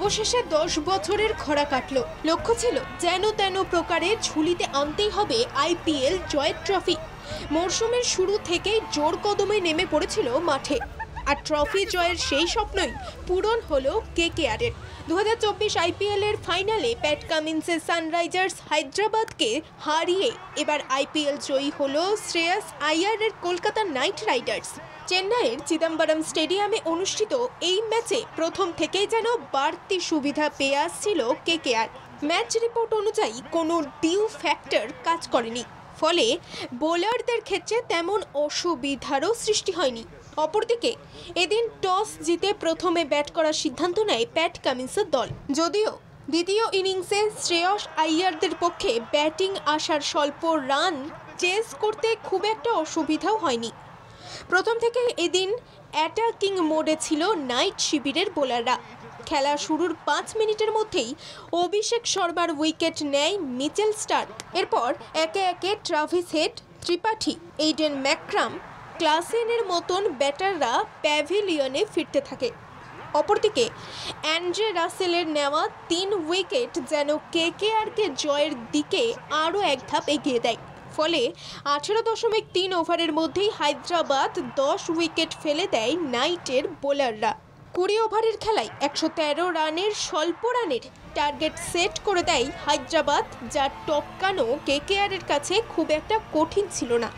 অবশেষে 10 বছরের খরা কাটল। লক্ষ্য ছিল যেন তেন প্রকারে ঝুলিতে আনতেই হবে আইপিএল জয়ের ট্রফি। মরশুমের শুরু থেকেই জোর কদমে নেমে পড়েছিল মাঠে, আর ট্রফি জয়ের সেই স্বপ্নই পূরণ হলো কেকেআরের। 2024 আইপিএল এর ফাইনালে প্যাট কামিন্সের সানরাইজার্স হায়দ্রাবাদকে হারিয়ে এবার আইপিএল জয়ী হলো শ্রেয়াস আইয়ারের কলকাতা নাইট রাইডার্স। চেন্নাইয়ের চিদম্বরম স্টেডিয়ামে অনুষ্ঠিত এই ম্যাচে প্রথম থেকেই যেন বাড়তি সুবিধা পেয়ে আসছিল কেকেআর। ম্যাচ রিপোর্ট অনুযায়ী কোনো ডিউ ফ্যাক্টর কাজ করেনি, ফলে বোলারদের ক্ষেত্রে তেমন অসুবিধারও সৃষ্টি হয়নি। অপরদিকে এদিন টস জিতে প্রথমে ব্যাট করার সিদ্ধান্ত নেয় প্যাট কামিন্সের দল। যদিও দ্বিতীয় ইনিংসে শ্রেয়স আইয়ারদের পক্ষে ব্যাটিং আসার স্বল্প রান চেস করতে খুব একটা অসুবিধাও হয়নি। প্রথম থেকে এদিন অ্যাটাকিং মোডে ছিল নাইট শিবিরের বোলাররা। খেলা শুরুর 5 মিনিটের মধ্যেই অভিষেক শর্মার উইকেট নেয় মিচেল স্টার্ক। এরপর একে একে ট্রাভিস হেড, ত্রিপাঠী, এইডেন ম্যাকক্রাম, ক্লাসেনের মতন ব্যাটাররা প্যাভিলিয়নে ফিরতে থাকে। অপরদিকে অ্যান্ড্রে রাসেলের নেওয়া 3 উইকেট যেন কেকেআরকে জয়ের দিকে আরও এক ধাপ এগিয়ে দেয়। ফলে 18.3 ওভারের মধ্যেই হায়দ্রাবাদ 10 উইকেট ফেলে দেয় নাইটের বোলাররা। 20 ওভারের খেলায় 113 রানের স্বল্প রানের টার্গেট সেট করে দেয় হায়দ্রাবাদ, যা টপকানো কেকেআরের কাছে খুব একটা কঠিন ছিল না।